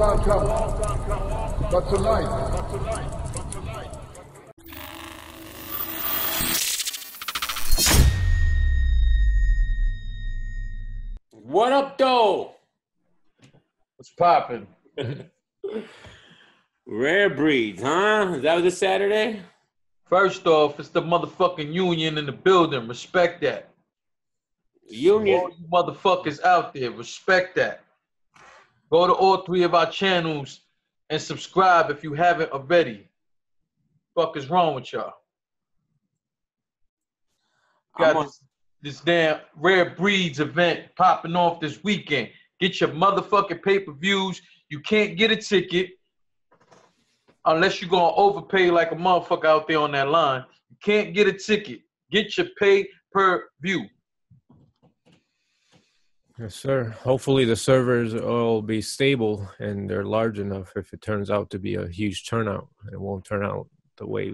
can't come. But tonight. What up, though? What's poppin'? Rare breeds, huh? Is that this Saturday? First off, it's the motherfucking union in the building. Respect that. Union. All you motherfuckers out there, respect that. Go to all 3 of our channels and subscribe if you haven't already. Fuck is wrong with y'all? Got this damn Rare Breeds event popping off this weekend. Get your motherfucking pay-per-views. You can't get a ticket unless you're going to overpay like a motherfucker out there on that line. You can't get a ticket. Get your pay-per-view. Yes, sir. Hopefully the servers will be stable and they're large enough if it turns out to be a huge turnout. It won't turn out the way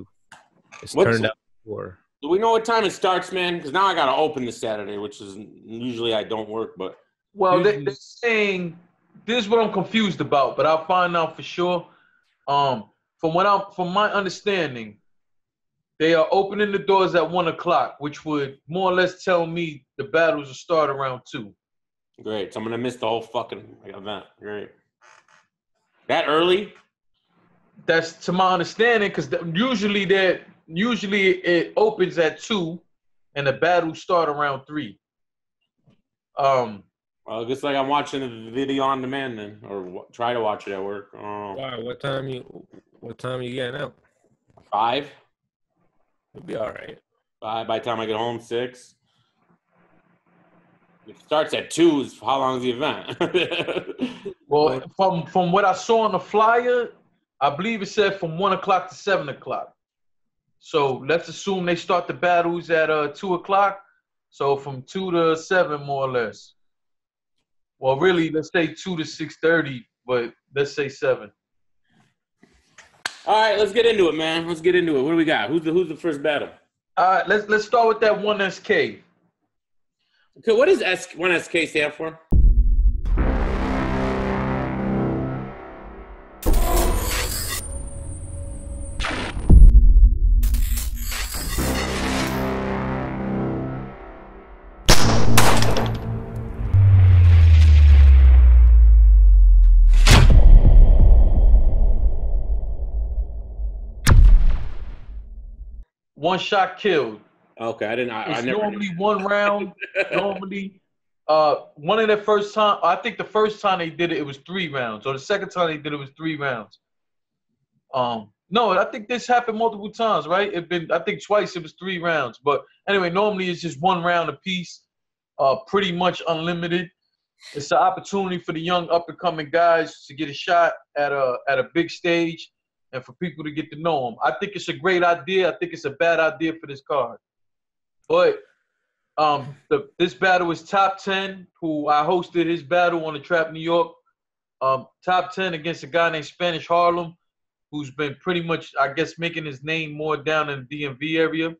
it's turned out before. Do we know what time it starts, man? Because now I got to open this Saturday, which is usually I don't work, but... Well, they're saying... This is what I'm confused about, but I'll find out for sure. From my understanding, they are opening the doors at 1 o'clock, which would more or less tell me the battles will start around 2. Great. So I'm going to miss the whole fucking event. Great. That early? That's to my understanding, because usually it opens at 2 and the battles start around 3. Well, it looks like I'm watching the video on demand then, or try to watch it at work. Wow, what time you getting out? 5. It'll be all right. 5 by the time I get home. 6. It starts at 2. How long is the event? Well, from what I saw on the flyer, I believe it said from 1 o'clock to 7 o'clock. So let's assume they start the battles at 2 o'clock. So from 2 to 7, more or less. Well, really, let's say 2 to 6:30, but let's say 7. All right, let's get into it, man. Let's get into it. What do we got? Who's the first battle? All right, let's start with that 1SK. Okay, what does 1SK stand for? One shot killed. Okay, I never. Normally one round. Normally, one of the first time. I think the first time they did it, it was 3 rounds, or the second time they did it was 3 rounds. No, I think this happened multiple times, right? I think twice it was 3 rounds. But anyway, normally it's just 1 round apiece. Pretty much unlimited. It's an opportunity for the young up-and-coming guys to get a shot at a big stage, and for people to get to know them. I think it's a great idea. I think it's a bad idea for this card. But this battle is Top 10, who I hosted his battle on the Trap New York. Top 10 against a guy named Spanish Harlem, who's been pretty much, I guess, making his name more down in the DMV area.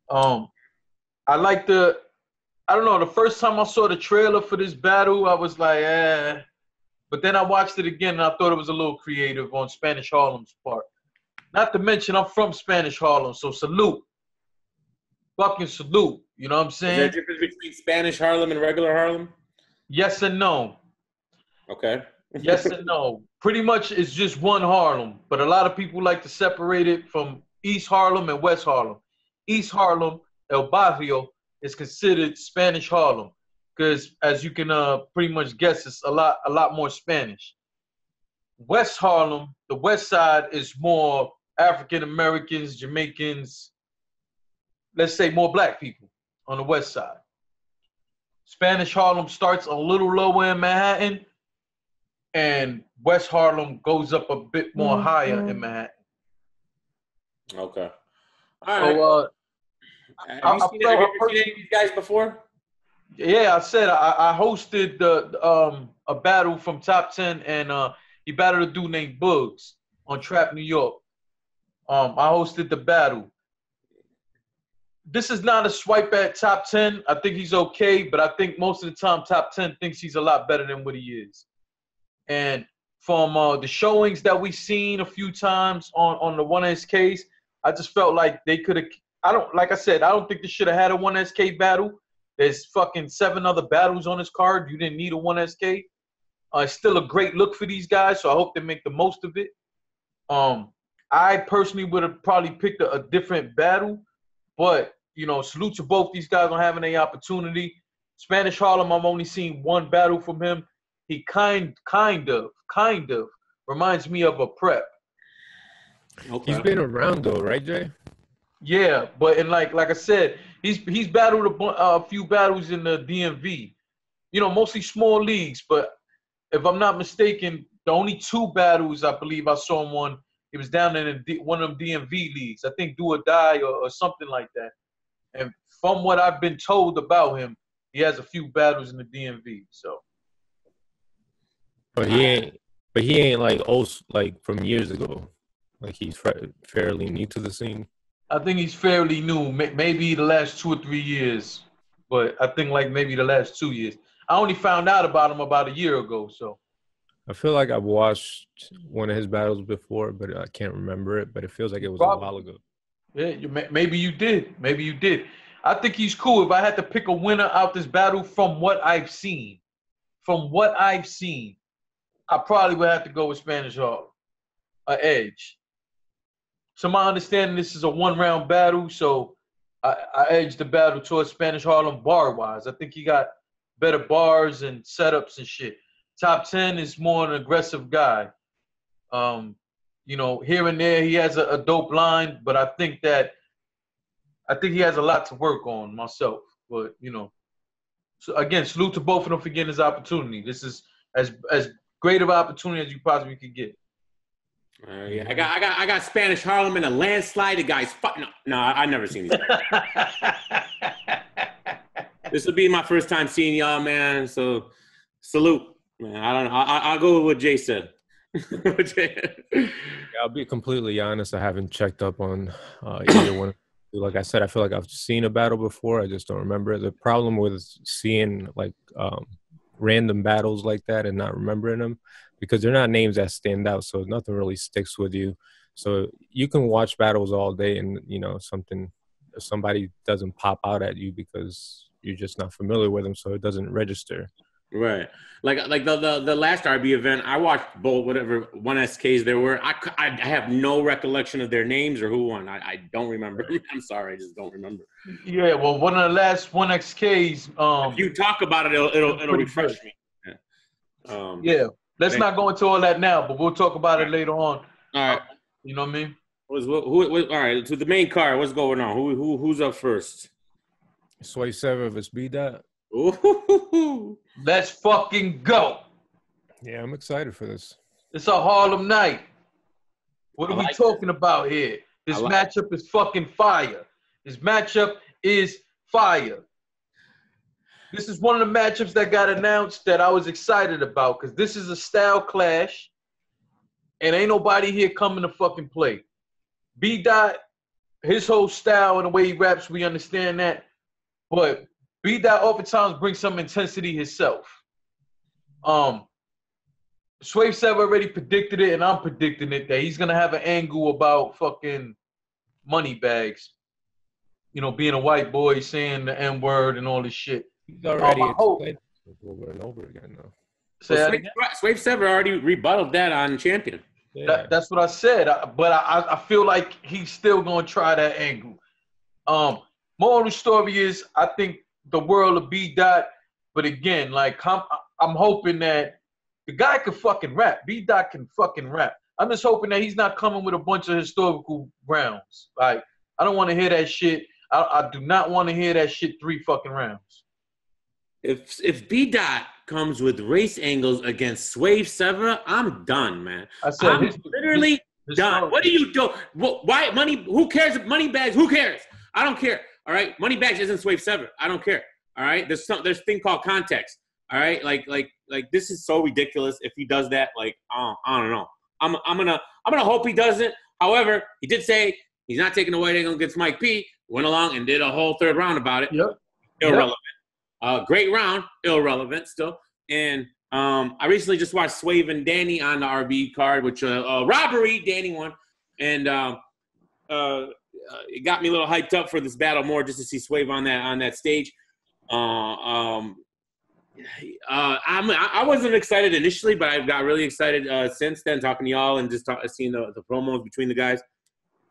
I don't know, the first time I saw the trailer for this battle, I was like, eh. But then I watched it again, and I thought it was a little creative on Spanish Harlem's part. Not to mention, I'm from Spanish Harlem, so salute. Fucking salute. You know what I'm saying? Is there a difference between Spanish Harlem and regular Harlem? Yes and no. Okay. Yes and no. Pretty much it's just one Harlem, but a lot of people like to separate it from East Harlem and West Harlem. East Harlem, El Barrio, is considered Spanish Harlem. Because as you can pretty much guess, it's a lot more Spanish. West Harlem, the west side, is more African Americans, Jamaicans, let's say more black people on the west side. Spanish Harlem starts a little lower in Manhattan, and West Harlem goes up a bit more higher in Manhattan. Okay. All right. So, have you seen any of these guys before? Yeah, I said I hosted a battle from Top 10, and he battled a dude named Bugs on Trap New York. I hosted the battle. This is not a swipe at Top 10. I think he's okay, but I think most of the time Top 10 thinks he's a lot better than what he is. And from the showings that we've seen a few times on the 1SKs, I just felt like they could have. Like I said, I don't think they should have had a 1SK battle. There's fucking 7 other battles on this card. You didn't need a 1SK. It's still a great look for these guys, so I hope they make the most of it. I personally would have probably picked a different battle, but salute to both these guys on having an opportunity. Spanish Harlem, I've only seen one battle from him. He kind of reminds me of a Prep. Okay. He's been around though, right, Jay? Yeah, but like I said, he's battled a few battles in the DMV. Mostly small leagues, but if I'm not mistaken, the only 2 battles I believe I saw him on, it was down in one of them DMV leagues. I think Do or Die or something like that. And from what I've been told about him, he has a few battles in the DMV. So, but he ain't like old, like from years ago. Like he's fairly new to the scene. I think he's fairly new. Maybe the last 2 or 3 years, but I think like maybe the last 2 years. I only found out about him about a year ago. So, I feel like I've watched one of his battles before, but I can't remember it. But it feels like it was a while ago. Yeah, maybe you did. Maybe you did. I think he's cool. If I had to pick a winner out this battle from what I've seen, I probably would have to go with Spanish Harlem, Edge. To my understanding, this is a 1-round battle, so I edge the battle towards Spanish Harlem bar-wise. I think he got better bars and setups and shit. Top 10 is more an aggressive guy. Here and there he has a dope line, but I think he has a lot to work on myself. But so again, salute to both of them for getting this opportunity. This is as great of an opportunity as you possibly could get. Yeah, I got Spanish Harlem in a landslide. The guy's fucking. No, I've never seen these. This will be my first time seeing y'all, man. So salute, man. I don't know. I'll go with what Jay said. I'll be completely honest. I haven't checked up on either one. Like I said, I feel like I've seen a battle before. I just don't remember it. The problem with seeing like random battles like that and not remembering them, because they're not names that stand out, so nothing really sticks with you. So you can watch battles all day, and somebody doesn't pop out at you because you're just not familiar with them, so it doesn't register. Right. Like the last RBE event, I watched both whatever 1SKs there were. I have no recollection of their names or who won. I don't remember. I'm sorry, I just don't remember. Yeah, well, one of the last 1XKs. If you talk about it, it'll refresh me. Yeah. Let's not go into all that now, but we'll talk about it later on. All right. You know what I mean? All right, to the main card, what's going on? Who's up first? Sway Sever vs. B-Dot. Ooh. Let's fucking go. Yeah, I'm excited for this. It's a Harlem night. What are we talking about here? This matchup is fucking fire. This matchup is fire. This is one of the matchups that got announced that I was excited about because this is a style clash and ain't nobody here coming to fucking play. B-Dot, his whole style and the way he raps, we understand that. But B-Dot oftentimes brings some intensity himself. Swave Sev already predicted it, and I'm predicting it, that he's going to have an angle about fucking money bags. Being a white boy, saying the N-word and all this shit. He's already explained it over and over again, though. Swave Sev already rebutted that on Champion. Yeah. That's what I said, but I feel like he's still going to try that angle. Moral of the story is, I think the world of B-Dot, but again, like I'm hoping that the guy can fucking rap. B-Dot can fucking rap. I'm just hoping that he's not coming with a bunch of historical rounds. Like, I don't want to hear that shit. I do not want to hear that shit 3 fucking rounds. If B-Dot comes with race angles against Swave Sever, I'm done, man. I'm literally done. What do you do? Why money? Who cares? Money bags? Who cares? I don't care. All right, money bags isn't Swave Sever. I don't care. All right, there's a thing called context. All right, like this is so ridiculous. If he does that, like I don't know. I'm gonna hope he doesn't. However, he did say he's not taking the white angle against Mike P. Went along and did a whole 3rd round about it. Yep. Irrelevant. Great round. Irrelevant still. And I recently just watched Swave and Danny on the RBE card, which robbery. Danny won, and it got me a little hyped up for this battle more just to see Swave on that stage. I wasn't excited initially, but I've got really excited since then, talking to y'all and just seeing the promos between the guys.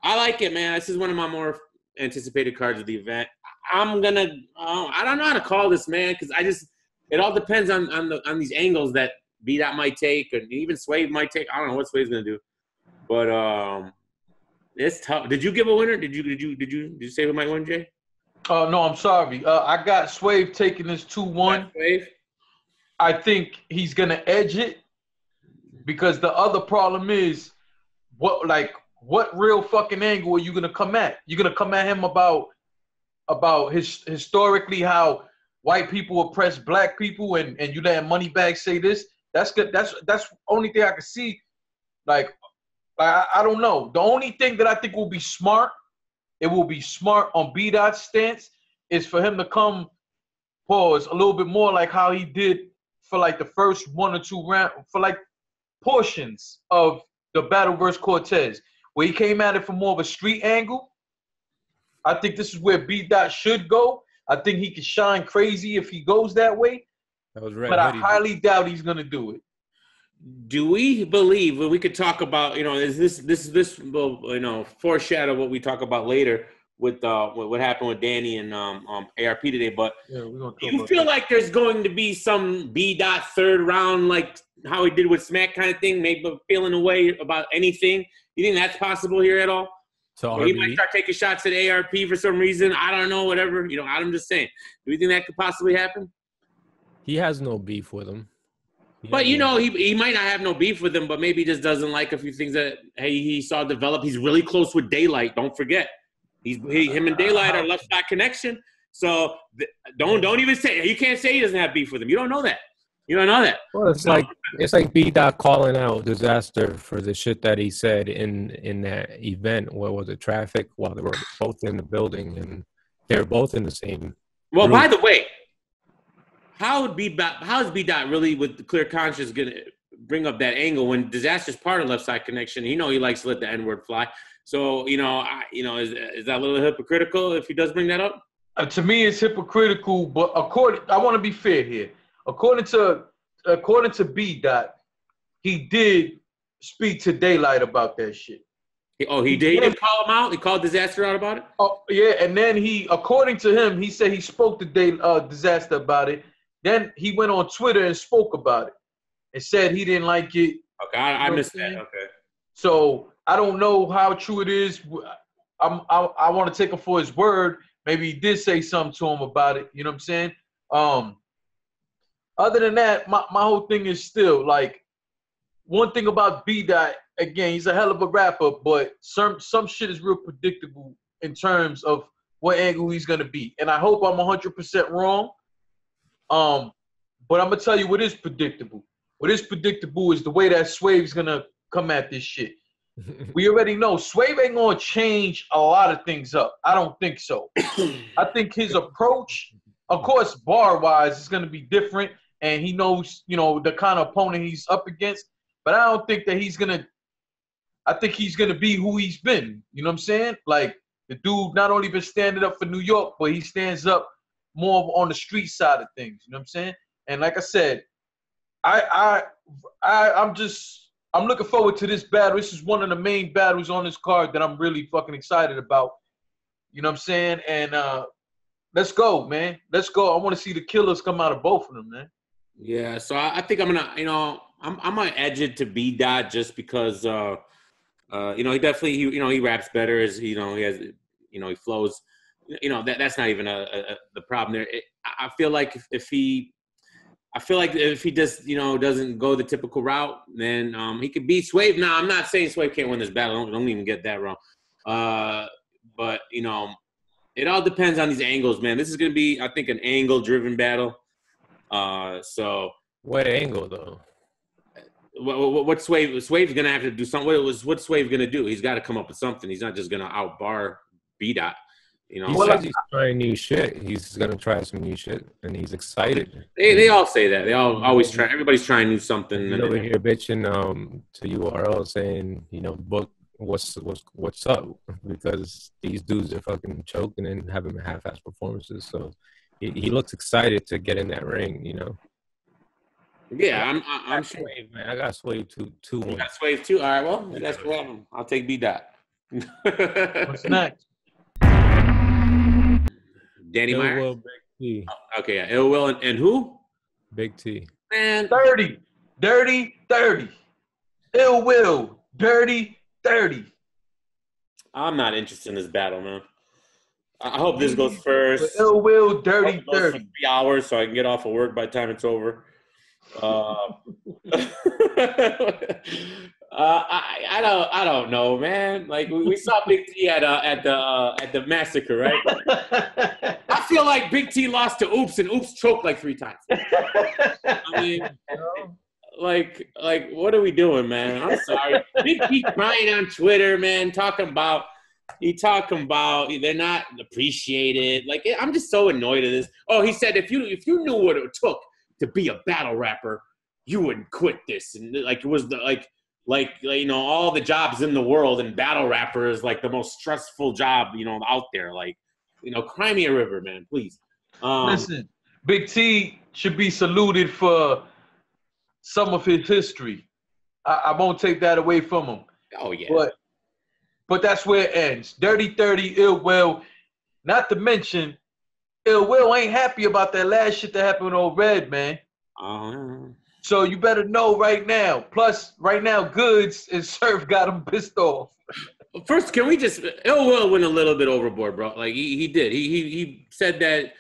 I like it, man. This is one of my more anticipated cards of the event. I don't know how to call this, man, because it all depends on these angles that B-Dot might take, and even Swave might take. I don't know what Swave's gonna do, but it's tough. Did you give a winner? Did you say who might win, Jay? No, I'm sorry. I got Swave taking this 2-1. Swave? I think he's gonna edge it because the other problem is what real fucking angle are you gonna come at? You're gonna come at him about historically how white people oppress black people and you let Moneybag say this. That's good. That's only thing I can see. Like I don't know. The only thing that I think will be smart, it will be smart on B-Dot's stance, is for him to come pause a little bit more like how he did for like the first 1 or 2 rounds, for like portions of the battle versus Cortez, where he came at it from more of a street angle. I think this is where B-Dot should go. I think he can shine crazy if he goes that way. That was right. But I highly doubt he's gonna do it. Do we believe when we could talk about, is this will, foreshadow what we talk about later with what happened with Danny and ARP today? But yeah, do you feel like there's going to be some B-Dot third round, like how he did with Smack kind of thing, maybe feeling away about anything? You think that's possible here at all? So he might start taking shots at ARP for some reason. I don't know, whatever. I'm just saying. Do you think that could possibly happen? He has no beef with him. But, he might not have no beef with him, but maybe he just doesn't like a few things that he saw develop. He's really close with Daylight. Don't forget. Him and Daylight are left side connection. So don't even say – you can't say he doesn't have beef with him. You don't know that. Well, it's like B-Dot calling out Disaster for the shit that he said in that event. What was it, Traffic? While they were both in the building and they're both in the same Well, group. by the way, how is B-Dot really with the clear conscience going to bring up that angle when Disaster's part of left side connection? He likes to let the N-word fly. So, is that a little hypocritical if he does bring that up? To me, it's hypocritical, but I want to be fair here. According to B-Dot, he did speak to Daylight about that shit. He did call him out? He called Disaster out about it? Oh, yeah, and then according to him, he said he spoke to Disaster about it. Then he went on Twitter and spoke about it and said he didn't like it. Okay, I missed that. Okay. So I don't know how true it is. I want to take him for his word. Maybe he did say something to him about it. You know what I'm saying? Other than that, my whole thing is still like one thing about B-Dot. Again, he's a hell of a rapper, but some shit is real predictable in terms of what angle he's gonna be. And I hope I'm 100% wrong. But I'm gonna tell you what is predictable. What is predictable is the way that Swave's gonna come at this shit. We already know Swave ain't gonna change a lot of things up. I don't think so. I think his approach, of course, bar-wise, is gonna be different, and he knows, the kind of opponent he's up against. But I don't think that he's gonna. I think he's gonna be who he's been. You know what I'm saying? Like the dude not only been standing up for New York, but he stands up more on the street side of things. You know what I'm saying? And like I said, I'm looking forward to this battle. This is one of the main battles on this card that I'm really fucking excited about. You know what I'm saying? And let's go, man. Let's go. I want to see the killers come out of both of them, man. Yeah, so I think I'm gonna, I'm gonna edge it to B-Dot just because, he definitely, he raps better as he has, he flows. That's not even the problem there. I feel like if he just doesn't go the typical route, then he could beat Swave. Now I'm not saying Swave can't win this battle. Don't even get that wrong. But it all depends on these angles, man. This is gonna be, I think, an angle-driven battle. So what angle though? What Swave's gonna have to do something. What's Swave gonna do? He's got to come up with something. He's not just gonna outbar B-Dot. You know, he says he's trying new shit. He's gonna try some new shit, and he's excited. They all say that. They all always try. Everybody's trying to do something. He's over here bitching to URL saying, book what's up, because these dudes are fucking choking and having half-ass performances. So he looks excited to get in that ring. Yeah, I'm sure. Swave, man. I got Swave 2-1. You got Swave too. All right, well, that's what I'll take B Dot. What's next? Danny Ill Myers. Will, Big T. Oh, okay, yeah. Ill Will and who? Big T. Man, Dirty. Ill Will, dirty. I'm not interested in this battle, man. I hope this goes first. Ill Will, dirty. For 3 hours so I can get off of work by the time it's over. I don't know, man. Like we saw Big T at the massacre, right? I feel like Big T lost to Oops and Oops choked like 3 times. I mean, like what are we doing, man? I'm sorry. Big T crying on Twitter, man, talking about they're not appreciated. Like I'm just so annoyed at this. Oh, he said if you knew what it took to be a battle rapper, you wouldn't quit this. And like it was all the jobs in the world, and battle rapper is like the most stressful job out there. Like cry me a river, man, please. Listen, Big T should be saluted for some of his history. I won't take that away from him. Oh yeah. But that's where it ends. Dirty 30, Ill Will. Not to mention, Ill Will ain't happy about that last shit that happened with old Red, man. So you better know right now. Plus, right now, Goods and Surf got him pissed off. First, can we just Ill Will went a little bit overboard, bro. Like he did. He said that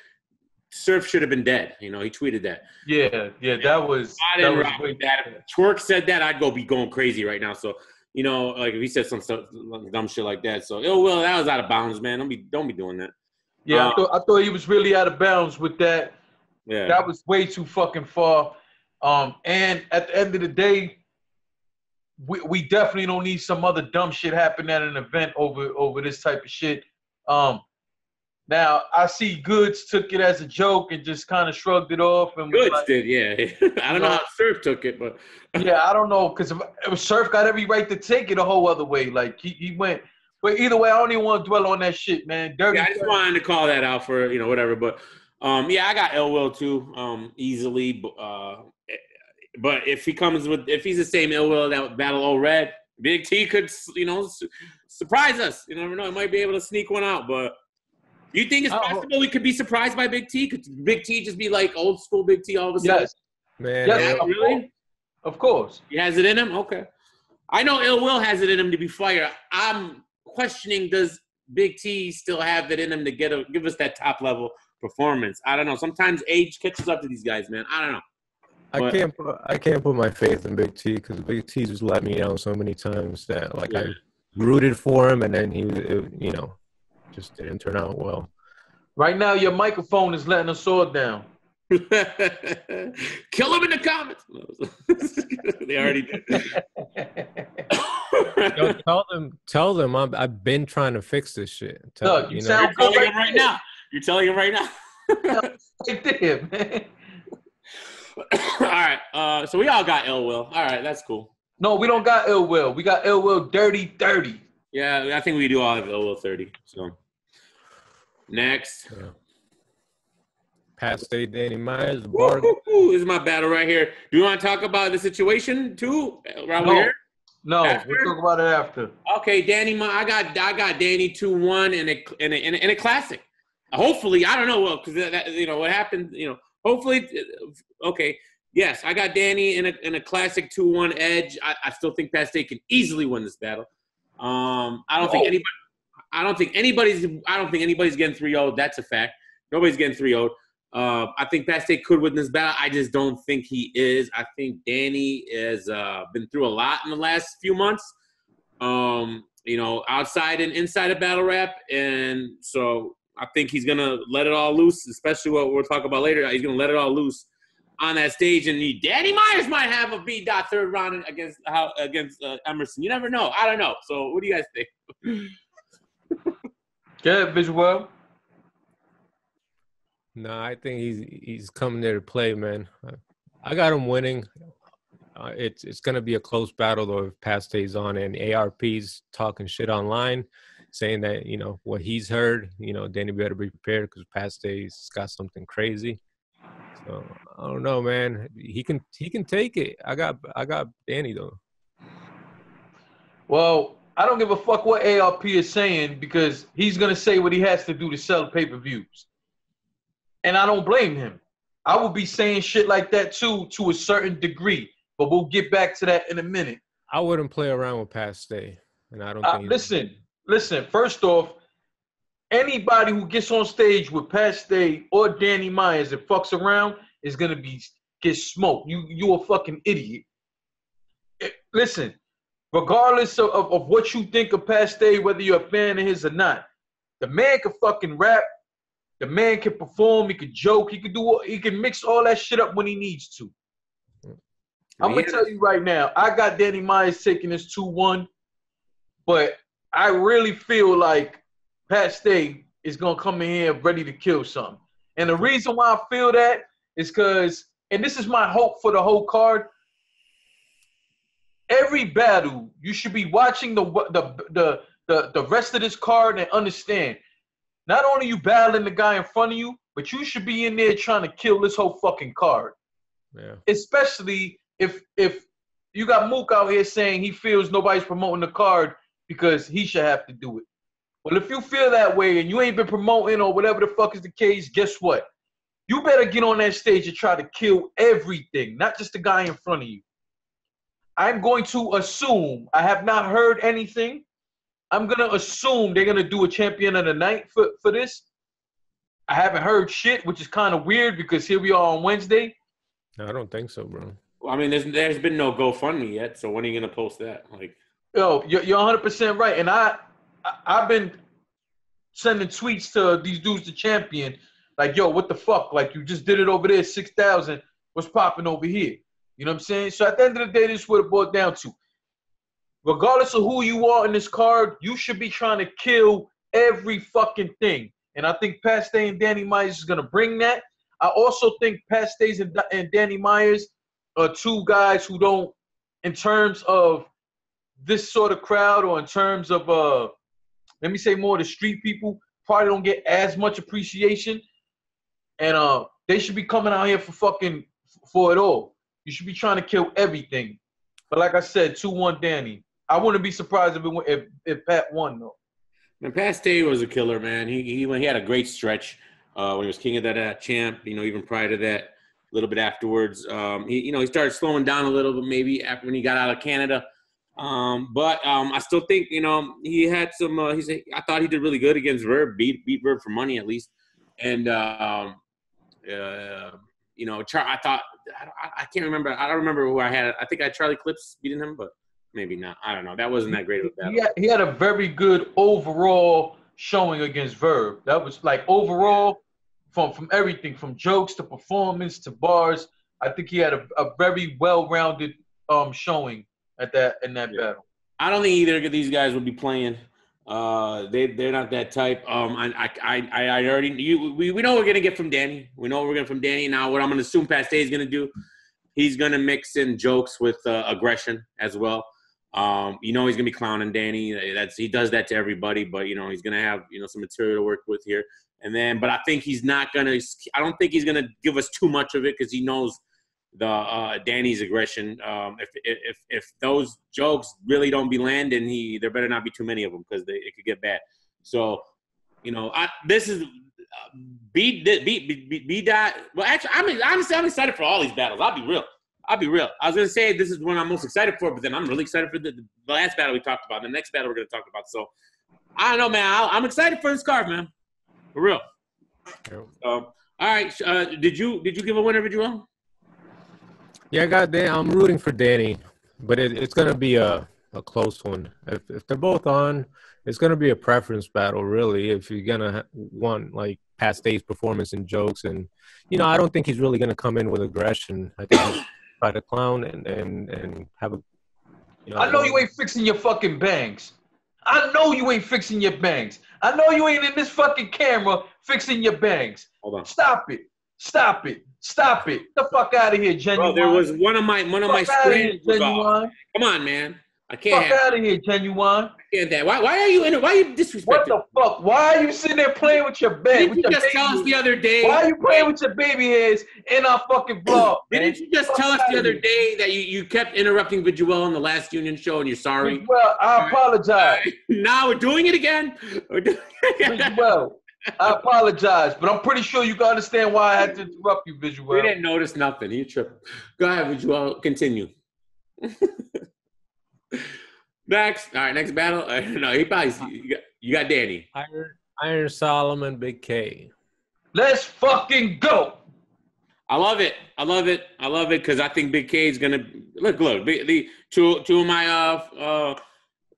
Surf should have been dead. He tweeted that. Yeah, that was. I didn't rock with that. If Twerk said that, I'd be going crazy right now. So like if he said some stuff, dumb shit like that. So Ill Will, that was out of bounds, man. Don't be doing that. Yeah, I thought he was really out of bounds with that. Yeah, that was way too fucking far. And at the end of the day, we definitely don't need some other dumb shit happening at an event over this type of shit. Now I see Goods took it as a joke and just kind of shrugged it off. And Goods did, yeah. I don't know how Surf took it, but yeah, I don't know, because Surf got every right to take it a whole other way. Like he went. But either way, I don't even want to dwell on that shit, man. Dirty. Yeah, I just wanted to call that out for whatever. But yeah, I got Ill Will too, easily. But if he's the same Ill Will that battle old Red, Big T could surprise us. You never know. He might be able to sneak one out. But you think it's possible we could be surprised by Big T? Could Big T just be like old school Big T all of a sudden? Yes. Man, yes, really? Of course. He has it in him? Okay. I know Ill Will has it in him to be fire. I'm questioning, does Big T still have that in him to give us that top level performance? I don't know. Sometimes age catches up to these guys, man. I don't know. I can't put my faith in Big T, because Big T just let me down so many times that I rooted for him, and then he just didn't turn out well. Right now, your microphone is letting us all down. Kill him in the comments. They already did. Yo, tell them I've been trying to fix this shit. Look, you sound You're telling him right now. You're telling him right now. Right there, man. All right. So we all got Ill Will. All right, that's cool. No, we don't got Ill Will. We got Ill Will dirty 30. Yeah, I think we do all have Ill Will 30. So next. Yeah. Past State Danny Myers. This is my battle right here. Do you want to talk about the situation too? Right here? No, we'll talk about it after. Okay, Danny, I got Danny 2-1 in a classic. Hopefully, I don't know, well, because what happened, hopefully, okay. Yes, I got Danny in a classic 2-1 edge. I still think Pat State can easily win this battle. I don't think anybody's getting 3-0. That's a fact. Nobody's getting 3-0. I think Pat State could win this battle. I just don't think he is. I think Danny has been through a lot in the last few months, outside and inside of battle rap. And so I think he's going to let it all loose, especially what we'll talk about later. He's going to let it all loose on that stage. And Danny Myers might have a B. third round against Emerson. You never know. I don't know. So what do you guys think? Yeah, Visual. No, I think he's coming there to play, man. I got him winning. It's gonna be a close battle though if Pat stays on, and ARP's talking shit online, saying that what he's heard. Danny better be prepared because Pat stays got something crazy. So I don't know, man. He can take it. I got Danny though. Well, I don't give a fuck what ARP is saying because he's gonna say what he has to do to sell pay-per-views, and I don't blame him. I would be saying shit like that too to a certain degree, but we'll get back to that in a minute. I wouldn't play around with Pat Stay, and I don't think. Listen. First off, anybody who gets on stage with Pat Stay or Danny Myers and fucks around is gonna get smoked. You a fucking idiot. Listen, regardless of what you think of Pat Stay, whether you're a fan of his or not, the man can fucking rap. The man can perform. He can joke. He can mix all that shit up when he needs to. I'm gonna tell you right now, I got Danny Myers taking this 2-1, but I really feel like Pat Stay is gonna come in here ready to kill something. And the reason why I feel that is because, and this is my hope for the whole card. Every battle, you should be watching the rest of this card and understand. Not only you battling the guy in front of you, but you should be in there trying to kill this whole fucking card. Yeah. Especially if you got Mook out here saying he feels nobody's promoting the card because he should have to do it. Well, if you feel that way and you ain't been promoting or whatever the fuck is the case, guess what? You better get on that stage and try to kill everything, not just the guy in front of you. I'm going to assume, I have not heard anything. I'm going to assume they're going to do a champion of the night for this. I haven't heard shit, which is kind of weird because here we are on Wednesday. No, I don't think so, bro. Well, I mean, there's been no GoFundMe yet, so when are you going to post that? Yo, you're 100% right. And I've been sending tweets to these dudes to champion. Like, yo, what the fuck? Like, you just did it over there, 6,000. What's popping over here? You know what I'm saying? So at the end of the day, this is what it boiled down to. Regardless of who you are in this card, you should be trying to kill every fucking thing. And I think Pat Stay and Danny Myers is going to bring that. I also think Pat Stay and Danny Myers are two guys who don't, in terms of this sort of crowd or in terms of, let me say more the street people, probably don't get as much appreciation. And they should be coming out here for it all. You should be trying to kill everything. But like I said, 2-1 Danny. I wouldn't be surprised if Pat won, though. Man, Pat Stay was a killer, man. He had a great stretch when he was king of that champ. Even prior to that, a little bit afterwards, he started slowing down a little bit maybe after when he got out of Canada. But I still think he had some. I thought he did really good against Verb, beat Verb for money at least, and I thought I can't remember. I don't remember who I had. I think I had Charlie Clips beating him, but. Maybe not. I don't know. That wasn't that great of a battle. He had a very good overall showing against Verb. That was like overall from everything, from jokes to performance to bars. I think he had a very well-rounded showing in that battle. I don't think either of these guys would be playing. They're not that type. I already we know what we're gonna get from Danny. We know what we're gonna get from Danny. Now what I'm gonna assume Pat Stay is gonna do, he's gonna mix in jokes with aggression as well. He's gonna be clowning Danny. He does that to everybody, but he's gonna have some material to work with here. And then, but I think he's not gonna. I don't think he's gonna give us too much of it because he knows the Danny's aggression. If those jokes really don't be landing, there better not be too many of them because it could get bad. So, this is beat that. Well, actually, honestly, I'm excited for all these battles. I'll be real. I was going to say this is one I'm most excited for, but then I'm really excited for the last battle we talked about, the next battle we're going to talk about. So, I don't know, man. I'm excited for this card, man. For real. All right. Did you give a winner, Vigil? Yeah, I got Dan. I'm rooting for Danny, but it's going to be a close one. If they're both on, it's going to be a preference battle, really, if you're going to want, like, Pat Stay's performance and jokes. And, I don't think he's really going to come in with aggression. I think he's try to clown and have a. I know you ain't fixing your fucking bangs. I know you ain't fixing your bangs. I know you ain't in this fucking camera fixing your bangs. Hold on. Stop it. Stop it. Stop it. Get the fuck out of here, Genuine. Bro, there was one of my strands was off. Come on, man. I can't. Fuck out of here, Genuine. I can't that. Why are you in it? Why are you disrespecting? What the fuck? Why are you sitting there playing with your bang? Didn't you just tell us the other day? Why are you playing with your baby hairs in our fucking vlog? Didn't you just tell us the other day that you kept interrupting Viduel on the last Union show and you're sorry? Well, I apologize. Now we're doing it again. Well, I apologize, but I'm pretty sure you can understand why I had to interrupt you, Viduel. We didn't notice nothing. You tripping. Go ahead, Viduel. Continue. Next. All right, next battle. No, he probably you got Danny. Iron Solomon, Big K. Let's fucking go. I love it. I love it because I think Big K is gonna look. The two of my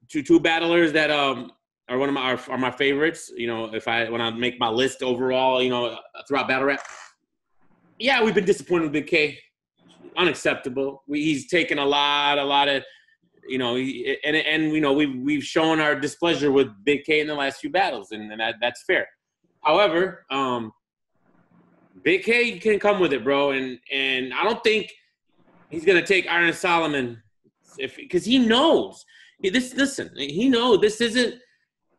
two battlers that are one of my favorites. You know, when I make my list overall, you know, throughout battle rap. Yeah, we've been disappointed with Big K. Unacceptable. He's taken a lot of. You know, and you know we've shown our displeasure with Big K in the last few battles, and that's fair. However, Big K can come with it, bro, and I don't think he's gonna take Iron Solomon because he knows this. Listen, he knows this isn't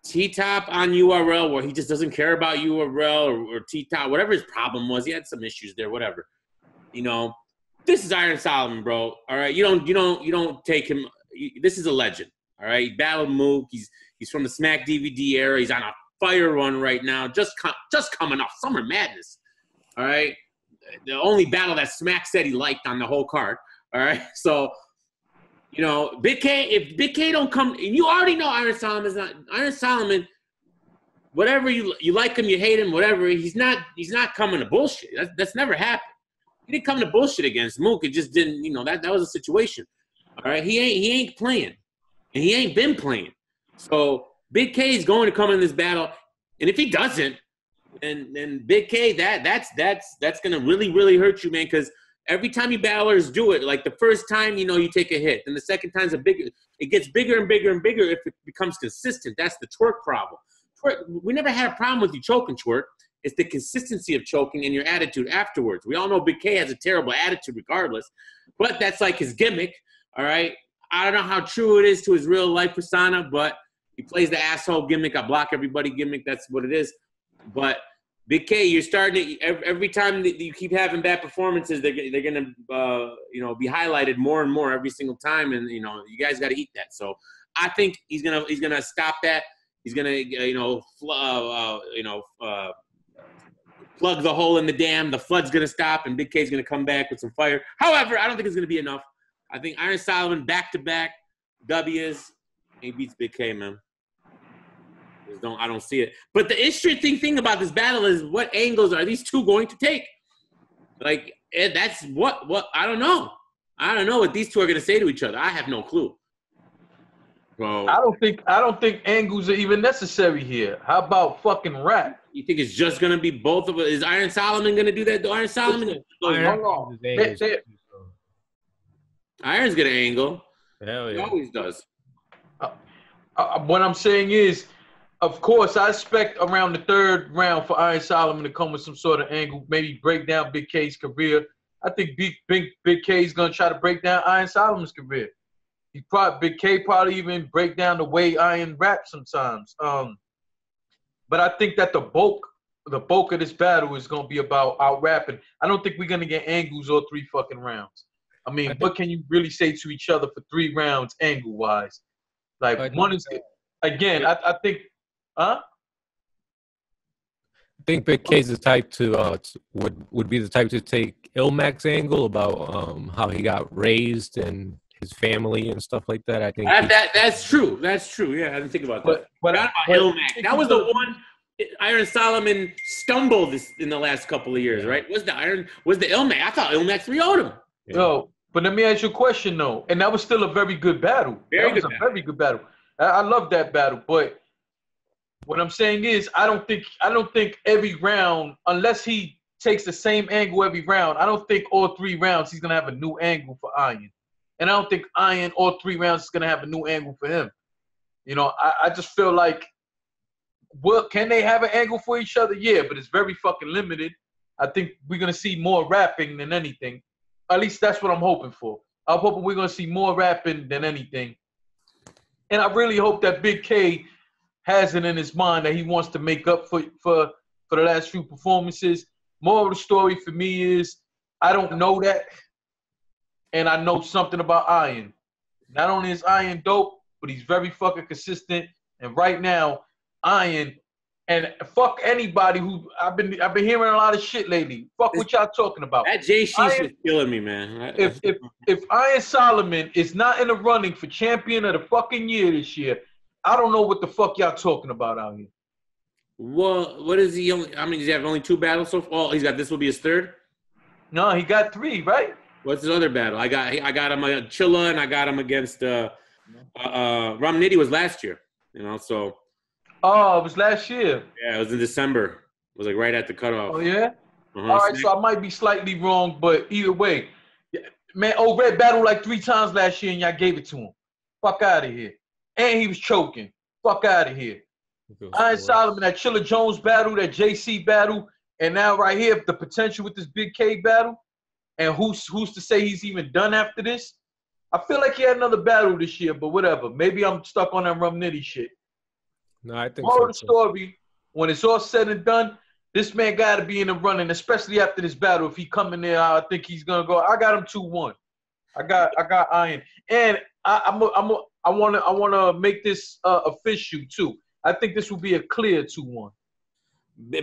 T-Top on URL where he just doesn't care about URL or T-Top, whatever his problem was. He had some issues there, whatever. You know, this is Iron Solomon, bro. All right, you don't take him. This is a legend, all right? He battled Mook. He's from the Smack DVD era. He's on a fire run right now, just coming off Summer Madness, all right? The only battle that Smack said he liked on the whole card, all right? So, you know, Big K, if Big K don't come, and you already know Iron Solomon, whatever you like him, you hate him, whatever, he's not coming to bullshit. That's never happened. He didn't come to bullshit against Mook. It just didn't, you know, that was a situation. All right, he ain't playing, and he ain't been playing. So Big K is going to come in this battle, and if he doesn't, then Big K that's gonna really hurt you, man. Because every time you battlers do it, like the first time, you know, you take a hit, and the second time's it gets bigger and bigger and bigger if it becomes consistent. That's the twerk problem. We never had a problem with you choking twerk. It's the consistency of choking and your attitude afterwards. We all know Big K has a terrible attitude regardless, but that's like his gimmick. All right, I don't know how true it is to his real life persona, but he plays the asshole gimmick. I block everybody gimmick. That's what it is. But Big K, you're starting to every time that you keep having bad performances, they're gonna you know, be highlighted more and more every single time, and you know, you guys got to eat that. So I think he's gonna stop that. He's gonna plug the hole in the dam. The flood's gonna stop, and Big K's gonna come back with some fire. However, I don't think it's gonna be enough. I think Iron Solomon back-to-back W's. He beats Big K, man. I don't see it. But the interesting thing about this battle is what angles are these two going to take? Like, that's what I don't know. I don't know what these two are going to say to each other. I have no clue. Bro. I don't think angles are even necessary here. How about fucking rap? You think it's just going to be both of us? Is Iron Solomon going to do that? Iron Solomon? Iron's gonna angle. Hell yeah. He always does. What I'm saying is, of course, I expect around the third round for Iron Solomon to come with some sort of angle, maybe break down Big K's career. I think Big K's gonna try to break down Iron Solomon's career. Big K probably even break down the way Iron raps sometimes. But I think that the bulk of this battle is gonna be about out rapping. I don't think we're gonna get angles all three fucking rounds. I mean, what can you really say to each other for 3 rounds angle-wise? Like, one is, again, I think, huh? I think Big K's the type to, would be the type to take Ilmac's angle about how he got raised and his family and stuff like that. I think that's true. That's true. Yeah, I didn't think about that. But Ilmac. That was the one Iron Solomon stumbled in the last couple of years, right? Was the Ilmac? I thought Ilmac 3-0'd him. Yeah. No, but let me ask you a question though, and that was still a very good battle. Very good battle. I love that battle, but what I'm saying is, I don't think every round, unless he takes the same angle every round, I don't think all 3 rounds he's gonna have a new angle for Iron, and I don't think Iron all 3 rounds is gonna have a new angle for him. I just feel like, what can they have an angle for each other? Yeah, but it's very fucking limited. I think we're gonna see more rapping than anything. At least that's what I'm hoping for. I'm hoping we're gonna see more rapping than anything. And I really hope that Big K has it in his mind that he wants to make up for the last few performances. Moral of the story for me is I don't know that, and I know something about Iron. Not only is Iron dope, but he's very fucking consistent. And right now, Iron, and fuck anybody who I've been hearing a lot of shit lately. Fuck what y'all talking about. That Jay Sheesh is killing me, man. If Iron Solomon is not in the running for champion of the fucking year this year, I don't know what the fuck y'all talking about out here. Well, what is he only? I mean, does he have only 2 battles so far? Oh, he's got this will be his 3rd. No, he got 3, right? What's his other battle? I got him against Chilla, and I got him against Rum Nitty was last year. So. Oh, it was last year. Yeah, it was in December. It was like right at the cutoff. Oh yeah. All right, so I might be slightly wrong, but either way, man, Red battled like 3 times last year, and y'all gave it to him. Fuck out of here. And he was choking. Fuck out of here. Iron Solomon, that Chilla Jones battle, that JC battle, and now right here, the potential with this Big K battle. And who's to say he's even done after this? I feel like he had another battle this year, but whatever. Maybe I'm stuck on that Rum Nitty shit. No, I think Moral of the story, when it's all said and done, this man got to be in the running, especially after this battle. If he come in there, I think he's gonna go. I got him 2-1. I got Iron, and I wanna make this official too. I think this will be a clear 2-1.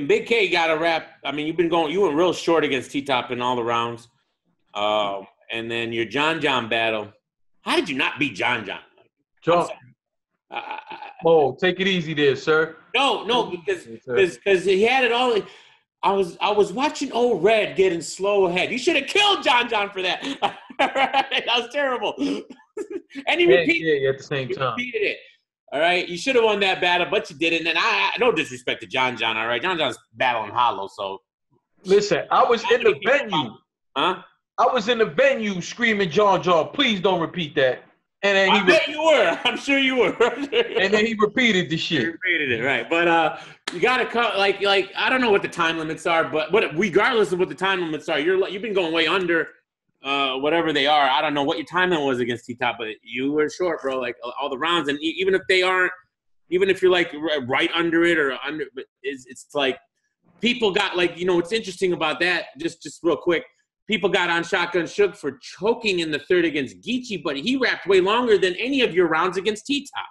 Big K got a rap. I mean, you went real short against T-Top in all the rounds. And then your John battle. How did you not beat John? John. Take it easy there, sir. No, because he had it all. I was watching old Red getting slow ahead. You should have killed John for that. That was terrible. And he repeated it at the same time. Repeated it. All right, you should have won that battle, but you didn't. And I no disrespect to John. All right, John's battling hollow. So listen, I was in the venue. Huh? I was in the venue screaming, John, please don't repeat that. And then I bet you were. I'm sure you were. And then he repeated the shit. He repeated it, right? But you gotta cut like I don't know what the time limits are, but regardless of what the time limits are, you've been going way under whatever they are. I don't know what your time limit was against T-Top, but you were short, bro. Like all the rounds, and even if they aren't, even if you're like right under it or under, but it's like people got like what's interesting about that. Just real quick. People got on Shotgun Shook for choking in the 3rd against Geechee, but he rapped way longer than any of your rounds against T-Top.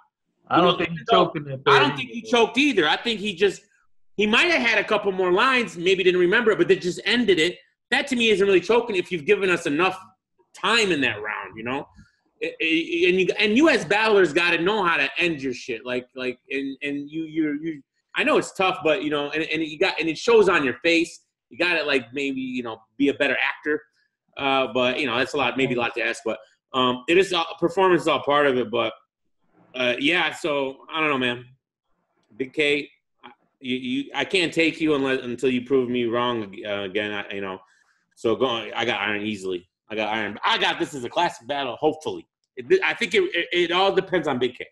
I don't think he choked in the 3rd. I don't think he choked either. I think he might have had a couple more lines, maybe didn't remember it, but they just ended it. That to me isn't really choking if you've given us enough time in that round, And you as battlers got to know how to end your shit. And you. I know it's tough, but and it shows on your face. You got to maybe be a better actor, but that's maybe a lot to ask. But it is performance is all part of it. But yeah, so I don't know, man. Big K, I can't take you until you prove me wrong again. So I got Iron easily. I got Iron. I got this as a classic battle. Hopefully, I think it all depends on Big K.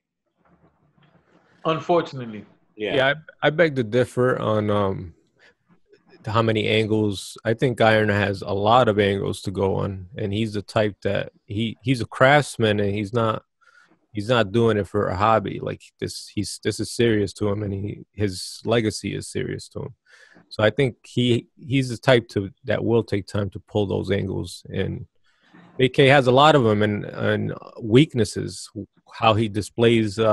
Unfortunately, yeah. I beg to differ on how many angles. I think Iron has a lot of angles to go on, and he's the type that he's a craftsman, and he's not doing it for a hobby. Like this is serious to him, and his legacy is serious to him. So I think he's the type that will take time to pull those angles, and AK has a lot of them, and weaknesses, how he displays his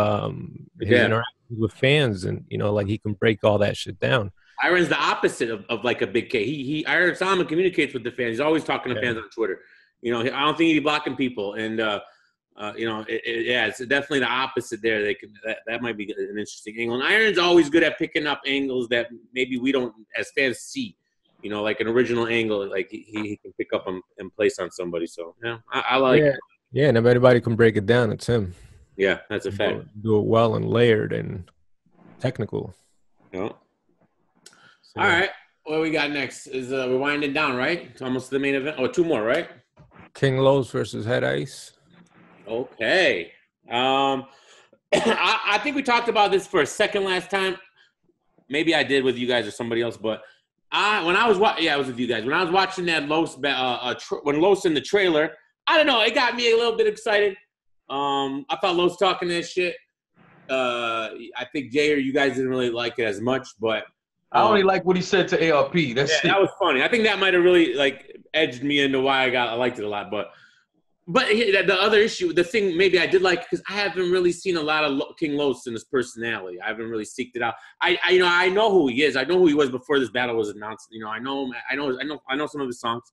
interactions with fans, and he can break all that shit down. Iron's the opposite of like a Big K. Iron Solomon communicates with the fans. He's always talking to fans on Twitter. I don't think he's blocking people, and it's definitely the opposite there. That might be an interesting angle. And Iron's always good at picking up angles that maybe we don't as fans see. Like an original angle, like he can pick up and place on somebody. So yeah, I like it. Yeah, and if anybody can break it down, it's him. Yeah, that's a fact. Do it well and layered and technical. Yeah. All right, what we got next is we're winding down, right? It's almost the main event. Oh, 2 more, right? King Lowe's versus Head Ice. Okay. I think we talked about this for a second last time. Maybe I did with you guys or somebody else, but it was with you guys. When I was watching that when Los in the trailer, I don't know, it got me a little bit excited. I thought Los talking that shit. I think Jay or you guys didn't really like it as much, but I only like what he said to ARP. That was funny. I think that might have really like edged me into why I liked it a lot, but the other issue, the thing maybe I did like, because I haven't really seen a lot of King Los in his personality. I haven't really seeked it out. I know who he is. I know who he was before this battle was announced. You know, I know him. I know some of his songs.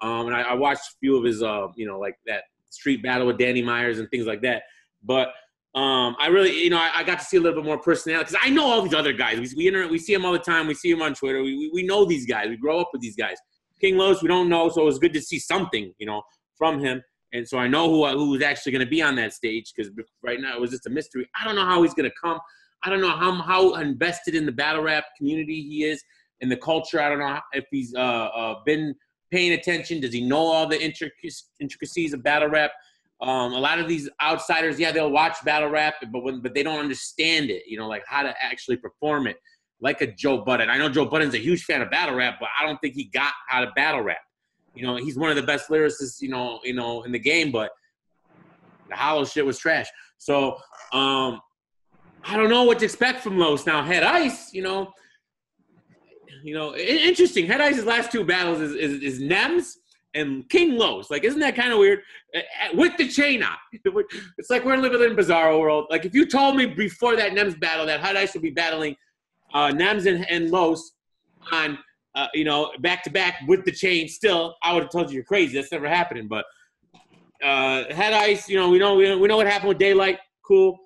And I watched a few of his, like that street battle with Danny Myers and things like that. But I really, I got to see a little bit more personality, because I know all these other guys. We see them all the time. We see them on Twitter. We know these guys. We grow up with these guys. King Los, we don't know, so it was good to see something, from him. And so I know who's actually going to be on that stage, because right now it was just a mystery. I don't know how he's going to come. I don't know how invested in the battle rap community he is, in the culture. I don't know if he's been paying attention. Does he know all the intricacies of battle rap? A lot of these outsiders, they'll watch battle rap, but they don't understand it, like how to actually perform it, like a Joe Budden. I know Joe Budden's a huge fan of battle rap, but I don't think he got how to battle rap. He's one of the best lyricists, in the game, but the hollow shit was trash. So, I don't know what to expect from Los. Now, Head Ice, interesting. Head Ice's last two battles is Nems and King Los. Like, isn't that kind of weird? With the chain on. It's like we're living in a bizarro world. Like, if you told me before that Nems battle that Head Ice would be battling Nems and Los on back to back with the chain, still, I would have told you you're crazy. That's never happening. But Head Ice, we know what happened with Daylight. Cool.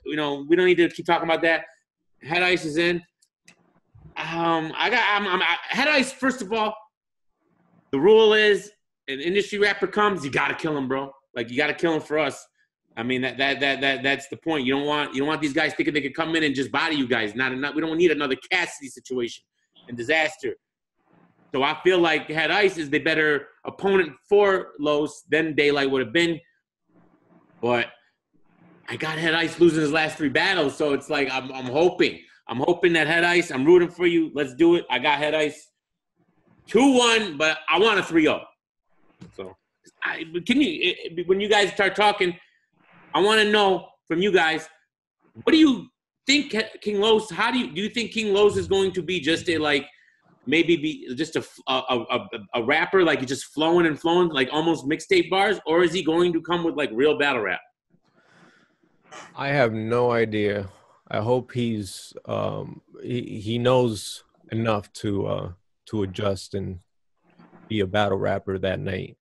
We don't need to keep talking about that. Head Ice is in. I'm Head Ice. First of all, the rule is, an industry rapper comes, you gotta kill him, bro. Like, you gotta kill him for us. I mean, that's the point. You don't want these guys thinking they can come in and just body you guys. We don't need another Cassidy situation and disaster. So I feel like Head Ice is the better opponent for Los than Daylight would have been. But I got Head Ice losing his last three battles, so it's like I'm hoping that Head Ice, I'm rooting for you. Let's do it. I got Head Ice 2-1, but I want a 3-0. So when you guys start talking, I want to know from you guys, what do you think King Los? Do you think King Los is going to be just maybe be just a rapper, like he's just flowing, like almost mixtape bars, or is he going to come with like real battle rap? I have no idea. I hope he's he knows enough to adjust and be a battle rapper that night.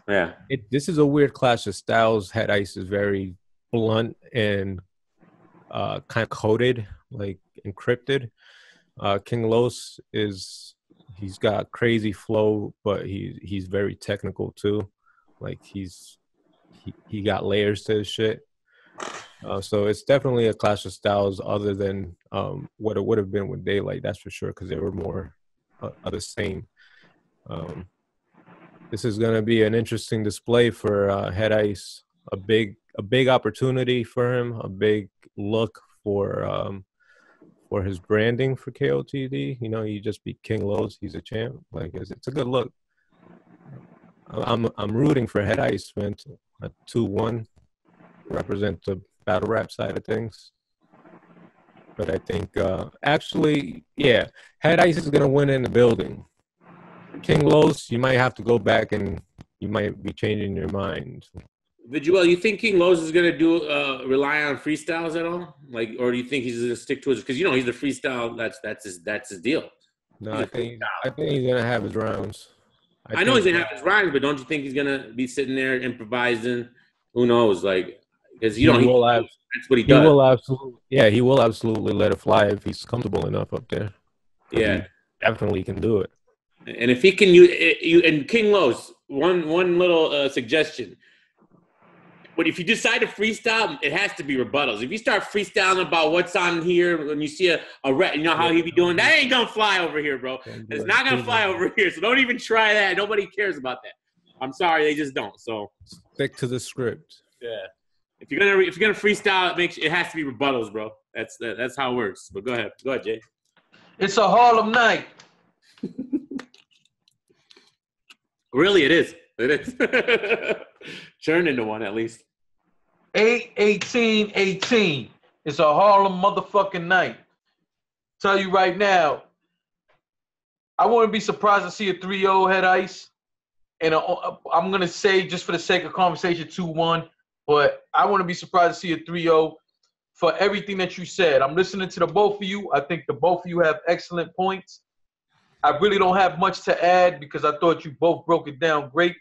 Yeah. This is a weird clash of styles. Head Ice is very blunt and kind of coded, like encrypted. King Los he's got crazy flow, but he's very technical too. Like he got layers to his shit. So it's definitely a clash of styles other than what it would have been with Daylight, that's for sure, because they were more of the same. This is going to be an interesting display for Head Ice. A big opportunity for him, a big look for his branding for KOTD. He just beat King Los. He's a champ. Like, it's a good look. I'm rooting for Head Ice, man. A 2-1 represent the battle rap side of things. But I think Head Ice is gonna win in the building. King Los, you might have to go back and you might be changing your mind. Viduel, you think King Los is gonna rely on freestyles at all? Like, or do you think he's gonna stick to it? Because he's the freestyle. That's his deal. No, I think he's gonna have his rounds. I know he's gonna have his rhymes, but don't you think he's gonna be sitting there improvising? Who knows? Like, because that's what he does. He will absolutely let it fly if he's comfortable enough up there. Yeah, he definitely can do it. And if he can use and King Los, one little suggestion. But if you decide to freestyle, it has to be rebuttals. If you start freestyling about what's on here, when you see a how he be doing, that ain't gonna fly over here, bro. It's not gonna fly over here. So don't even try that. Nobody cares about that. I'm sorry, they just don't. So stick to the script. Yeah. If you're gonna freestyle, it has to be rebuttals, bro. That's how it works. But go ahead, Jay. It's a Harlem night. Really, it is. It is. Turned into one at least. 8/18/18. It's a Harlem motherfucking night. Tell you right now, I wouldn't be surprised to see a 3-0 head ice. And I'm going to say, just for the sake of conversation, 2-1. But I wouldn't be surprised to see a 3-0 for everything that you said. I'm listening to the both of you. I think the both of you have excellent points. I really don't have much to add because I thought you both broke it down great.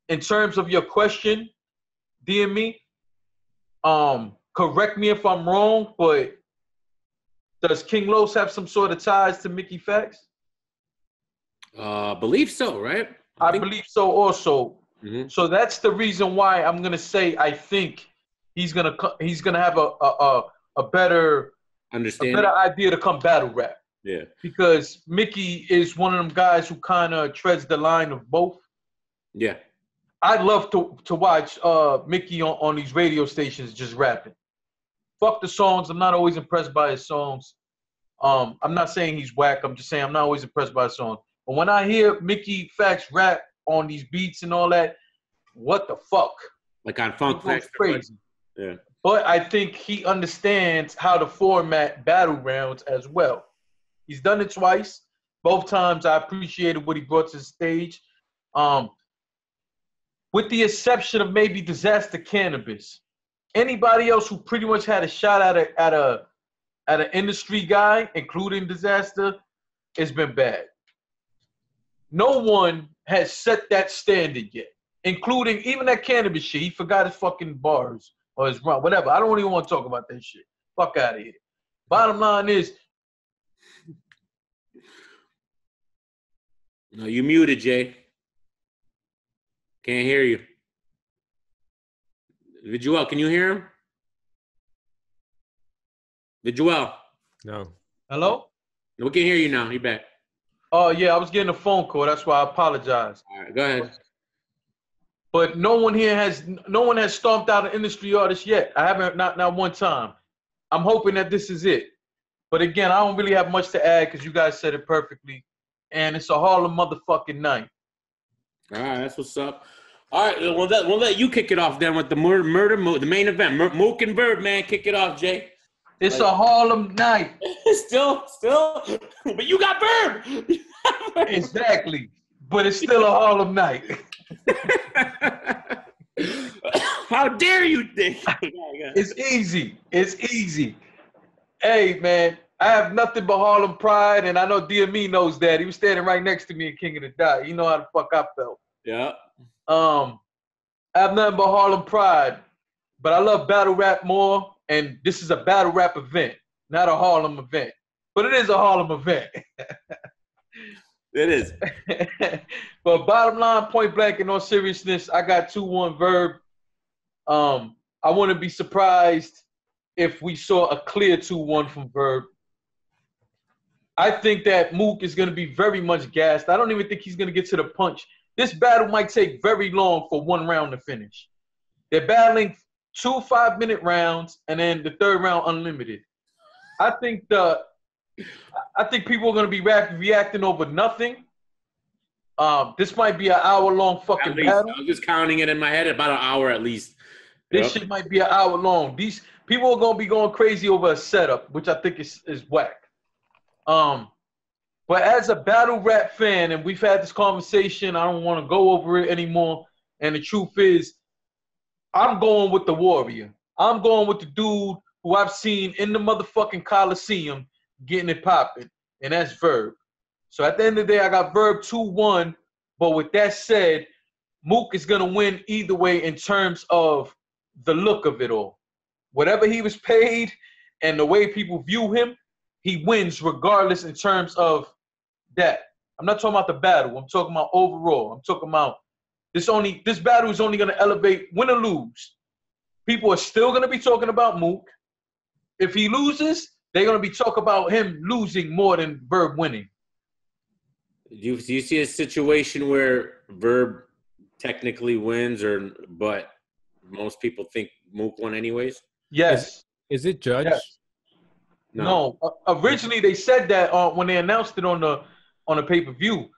In terms of your question, DME, correct me if I'm wrong, but does King Los have some sort of ties to Mickey Facts? Believe so, right? I believe so also. Mm-hmm. So that's the reason why I'm gonna say I think he's gonna have a better idea to come battle rap. Yeah. Because Mickey is one of them guys who kind of treads the line of both. Yeah. I'd love to watch Mickey on these radio stations just rapping. Fuck the songs. I'm not always impressed by his songs. I'm not saying he's whack. I'm just saying I'm not always impressed by his songs. But when I hear Mickey Facts rap on these beats and all that, what the fuck? Like on Funk Facts. Crazy. Yeah. But I think he understands how to format battle rounds as well. He's done it twice. Both times I appreciated what he brought to the stage. With the exception of maybe Disaster Cannabis. Anybody else who pretty much had a shot at an industry guy, including Disaster, it's been bad. No one has set that standard yet, including even that Cannabis shit. He forgot his fucking bars or his run, whatever. I don't even want to talk about that shit. Fuck out of here. Bottom line is, no, you muted, Jay. Can't hear you. Viduel, can you hear him? Viduel. No. hello? We can hear you now. You're back. Oh, yeah, I was getting a phone call. That's why I apologize. All right, go ahead. But no one has stomped out an industry artist yet. I haven't, not one time. I'm hoping that this is it. But again, I don't really have much to add because you guys said it perfectly. And it's a Harlem motherfucking night. All right, that's what's up. All right, we'll let you kick it off then with the Murda Mook, the main event. Mook and Verb, man, kick it off, Jay. It's a Harlem night. still, but you got Verb. Exactly, but it's still a Harlem night. How dare you think? It's easy. Hey, man, I have nothing but Harlem pride, and I know DME knows that. He was standing right next to me in King of the Dot. You know how the fuck I felt. Yeah. I have nothing but Harlem pride, but I love battle rap more, and this is a battle rap event, not a Harlem event. But it is a Harlem event. It is. But bottom line, point blank, in all seriousness, I got 2-1 Verb. I wouldn't be surprised if we saw a clear 2-1 from Verb. I think that Mook is going to be very much gassed. I don't even think he's going to get to the punch. This battle might take very long for one round to finish. They're battling 2 5-minute rounds, and then the third round unlimited. I think people are going to be reacting over nothing. This might be an hour-long fucking battle. I was just counting it in my head, about an hour at least. This shit might be an hour long. These people are going to be going crazy over a setup, which I think is whack. But as a battle rap fan, and we've had this conversation, I don't want to go over it anymore. And the truth is, I'm going with the warrior. I'm going with the dude who I've seen in the motherfucking Coliseum getting it popping, and that's Verb. So at the end of the day, I got Verb 2-1. But with that said, Mook is going to win either way in terms of the look of it all. Whatever he was paid and the way people view him, he wins regardless in terms of that. I'm not talking about the battle. I'm talking about overall. I'm talking about this battle is only going to elevate, win or lose. People are still going to be talking about Mook. If he loses, they're going to be talking about him losing more than Verb winning. Do you see a situation where Verb technically wins, but most people think Mook won anyways. Yes. Is it judged? Yes. No. Originally, they said that when they announced it on the pay-per-view.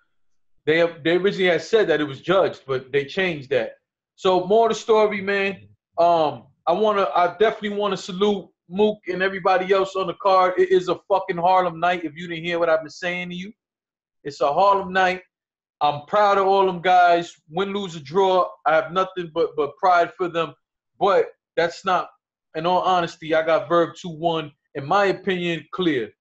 They originally had said that it was judged, but they changed that. So more of the story, man. I definitely want to salute Mook and everybody else on the card. It is a fucking Harlem night. If you didn't hear what I've been saying to you, it's a Harlem night. I'm proud of all them guys. Win, lose, or draw, I have nothing but pride for them. But that's not, in all honesty, I got Verb 2-1. In my opinion, clear.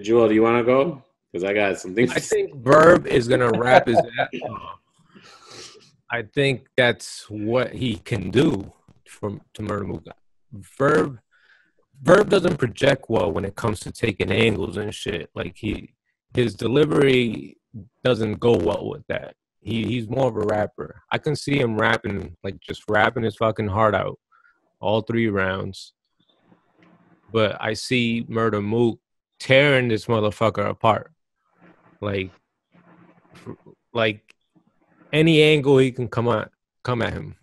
Joel, do you want to go? Because I got some things. I think Verb is gonna wrap his ass off. I think that's what he can do to Murda Mook. Verb doesn't project well when it comes to taking angles and shit. Like his delivery doesn't go well with that. He's more of a rapper. I can see him rapping, like just rapping his fucking heart out all 3 rounds. But I see Murda Mook tearing this motherfucker apart. Like any angle he can come at him.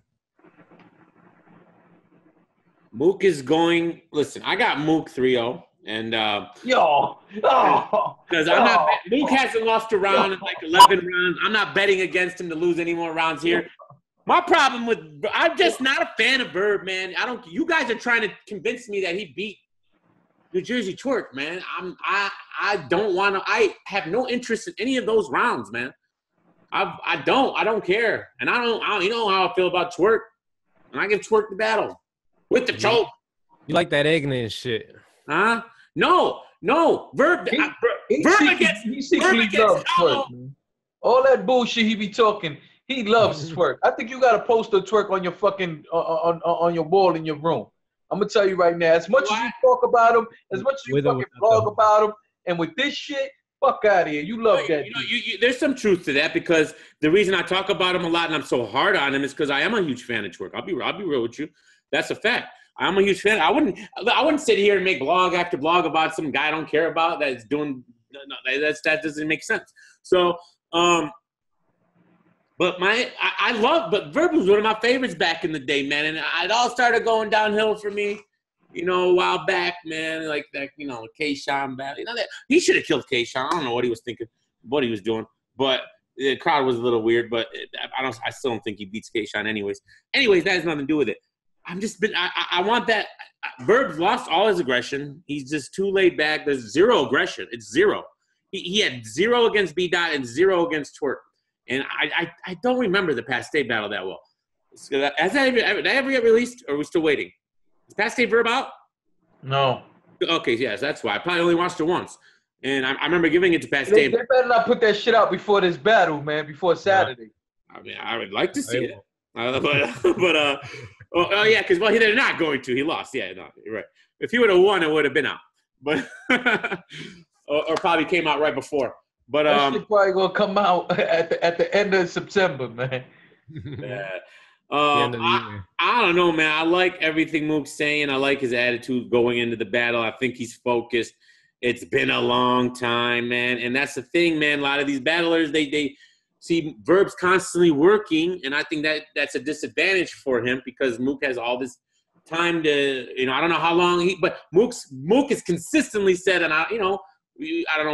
Mook is going. Listen, I got Mook 3-0, and because Mook hasn't lost a round in like 11 rounds. I'm not betting against him to lose any more rounds here. My problem I'm just not a fan of Verb, man. You guys are trying to convince me that he beat New Jersey Twerk, man. I don't want to. I have no interest in any of those rounds, man. I don't care, and I don't. You know how I feel about Twerk, and I give Twerk the battle with the choke. You like that ignorant shit? Huh? No. Verb. Verb against Twerk, man. All that bullshit he be talking. He loves Twerk. I think you got a poster of Twerk on your fucking on your wall in your room. I'm gonna tell you right now. As much as you talk about him, as much as you fucking blog about him, and with this shit, fuck out of here. You love that. There's some truth to that, because the reason I talk about him a lot and I'm so hard on him is because I am a huge fan of Twerk. I'll be real with you. That's a fact. I'm a huge fan. I wouldn't sit here and make blog after blog about some guy I don't care about that's doing. That doesn't make sense. So, but Verb was one of my favorites back in the day, man. And it all started going downhill for me, a while back, man. Like that, K-Shine battle. That he should have killed K-Shine. I don't know what he was thinking, what he was doing, but the crowd was a little weird. But I still don't think he beats K-Shine, anyways. Anyways, that has nothing to do with it. I want that. Verb's lost all his aggression. He's just too laid back. There's zero aggression. It's zero. He had 0 against B-Dot and 0 against Twerk. And I don't remember the Past State battle that well. Has that ever get released, or are we still waiting? Is Past State Verb out? No. Okay, yes, that's why. I probably only watched it once. And I remember giving it to Past State. They better not put that shit out before this battle, man, before Saturday. I mean, I would like to see it. Yeah, because, they're not going to. He lost. Yeah, no, you're right. If he would have won, it would have been out. But or probably came out right before. But that shit probably gonna come out at the end of September, man. Yeah. I don't know, man. I like everything Mook's saying. I like his attitude going into the battle. I think he's focused. It's been a long time, man. And that's the thing, man. A lot of these battlers, they see Verb's constantly working, and I think that's a disadvantage for him, because Mook has all this time to, I don't know how long but Mook has consistently said, and I don't know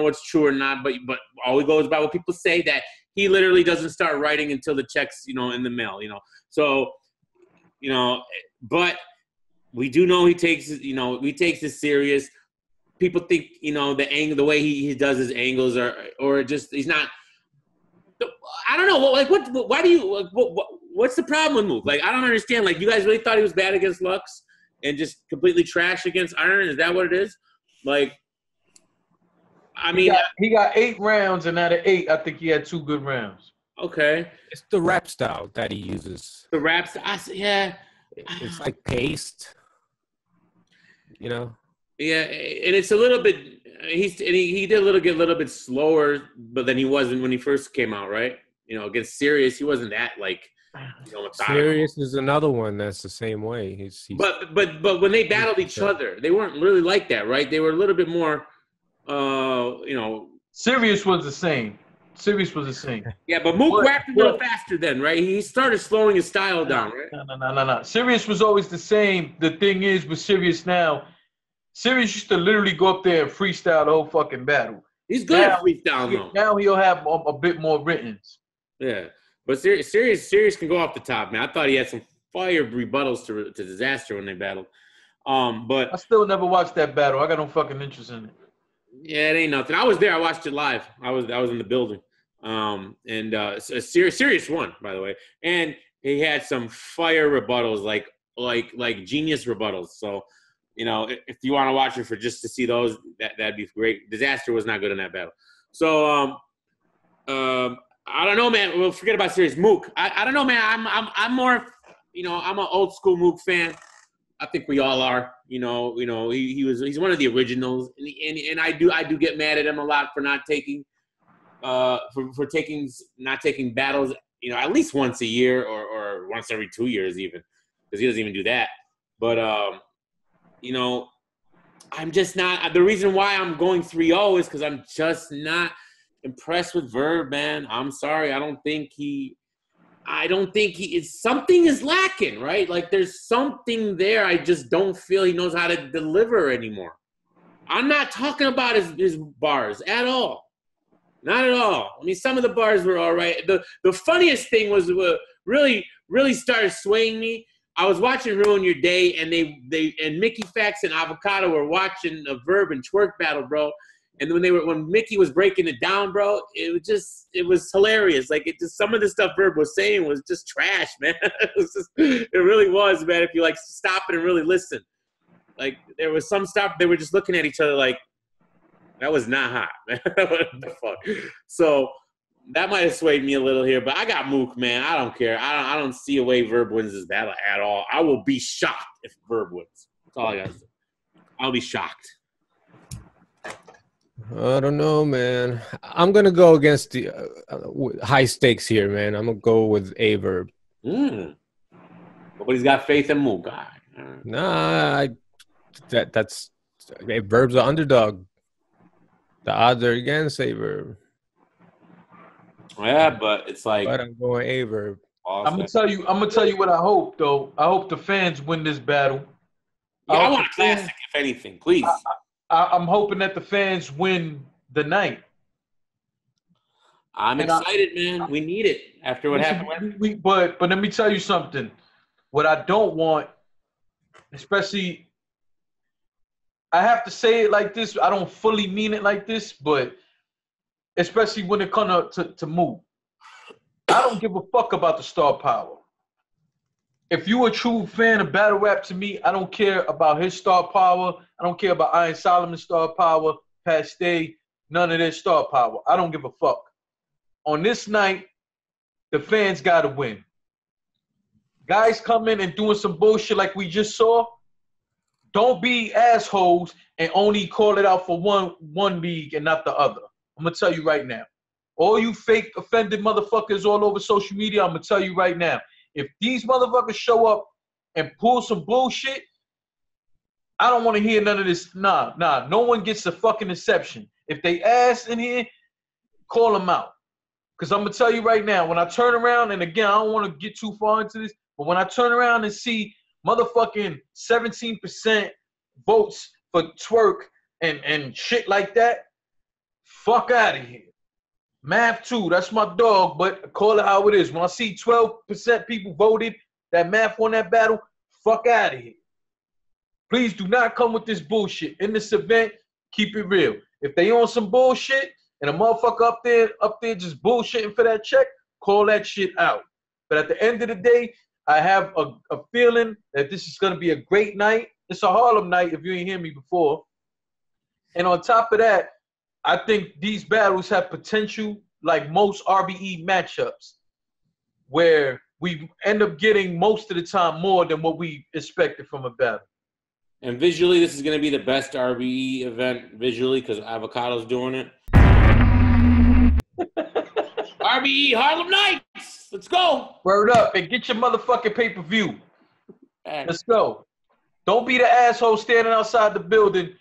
what's true or not, but all it goes by what people say, that he literally doesn't start writing until the check's, in the mail, So, but we do know he takes this serious. People think, the way he does his angles or just, he's not, I don't know. Why do you, what's the problem with Mook? Like, I don't understand. Like, you guys really thought he was bad against Lux and just completely trash against Iron? Is that what it is? Like, I mean, he got 8 rounds, and out of 8, I think he had 2 good rounds. Okay. It's the rap style that he uses. The rap style, yeah. It's like paced, Yeah, and it's a little bit. He did get a little bit slower, but than he wasn't when he first came out, right? Against Sirius, he wasn't that like. Sirius is another one that's the same way. He's but when they battled each other, they weren't really like that, right? They were a little bit more. Sirius was the same. Sirius was the same. Yeah, but Mook rapped a little faster then, right? He started slowing his style down, right? No. Sirius was always the same. The thing is with Sirius now, Sirius used to literally go up there and freestyle the whole fucking battle. He's good at freestyle, though. Now he'll have a bit more written. Yeah, but Sirius can go off the top, man. I thought he had some fire rebuttals to Disaster when they battled. But I still never watched that battle. I got no fucking interest in it. Yeah, it ain't nothing. I was there. I watched it live. I was in the building. Sirius won, by the way, and he had some fire rebuttals, like genius rebuttals. So, if you want to watch it just to see those, that'd be great. Disaster was not good in that battle. So, I don't know, man. We'll forget about Sirius. Mook. I don't know, man. I'm more, I'm an old school Mook fan. I think we all are. He's one of the originals, and I do get mad at him a lot for not taking not taking battles, at least once a year or once every 2 years even, because he doesn't even do that. But I'm just not. The reason why I'm going 3-0 is because I'm just not impressed with Verb, man. I'm sorry. I don't think he is. Something is lacking, right? Like there's something there. I just don't feel he knows how to deliver anymore. I'm not talking about his bars at all. Not at all. I mean, some of the bars were all right. The funniest thing was really started swaying me. I was watching Ruin Your Day, and and Mickey Fax and Avocado were watching a Verb and Twerk battle, bro. And when Mickey was breaking it down, bro, it was hilarious. Like some of the stuff Verb was saying was just trash, man. It really was, man. If you stop it and really listen, like there was some stuff they were just looking at each other like that was not hot, man. What the fuck? So that might have swayed me a little here, but I got Mook, man. I don't care. I don't see a way Verb wins this battle at all. I will be shocked if Verb wins. That's all I got to say. I'll be shocked. I don't know, man. I'm going to go against the high stakes here, man. I'm going to go with a Verb. Nobody's got faith in Mook. Nah, that's Verb's an underdog. The odds are against a Verb. Yeah, but it's like. But I'm going a Verb. I'm gonna tell you what I hope, though. I hope the fans win this battle. Yeah, I want a classic, if anything, please. I'm hoping that the fans win the night. I'm excited, man. We need it after what happened. But let me tell you something. What I don't want, especially, I have to say it like this. I don't fully mean it like this, but especially when it comes to Mook, I don't give a fuck about the star power. If you a true fan of battle rap, to me, I don't care about his star power. I don't care about Iron Solomon's star power, Pat Stay, none of their star power. I don't give a fuck. On this night, the fans got to win. Guys come in and doing some bullshit like we just saw, don't be assholes and only call it out for one league and not the other. I'm going to tell you right now. All you fake offended motherfuckers all over social media, I'm going to tell you right now. If these motherfuckers show up and pull some bullshit, I don't want to hear none of this. Nah. No one gets a fucking exception. If they ass in here, call them out. Because I'm going to tell you right now, when I turn around, and again, I don't want to get too far into this, but when I turn around and see motherfucking 17% votes for Twerk and shit like that, fuck out of here. Math 2, that's my dog, but call it how it is. When I see 12% people voted that Math won that battle, fuck out of here. Please do not come with this bullshit. In this event, keep it real. If they on some bullshit and a motherfucker up there just bullshitting for that check, call that shit out. But at the end of the day, I have a feeling that this is going to be a great night. It's a Harlem night if you ain't hear me before. And on top of that, I think these battles have potential like most RBE matchups where we end up getting most of the time more than what we expected from a battle. And visually, this is going to be the best RBE event visually because Avocado's doing it. RBE Harlem Nights. Let's go. Word up and get your motherfucking pay-per-view. Let's go. Don't be the asshole standing outside the building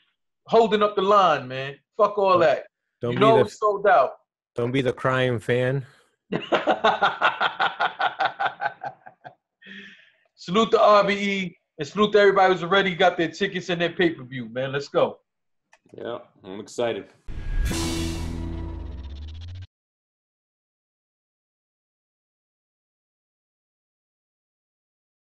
holding up the line, man. Fuck all that. You know it's sold out. Don't be the crying fan. Salute to RBE and salute to everybody who's already got their tickets and their pay-per-view, man. Let's go. Yeah, I'm excited.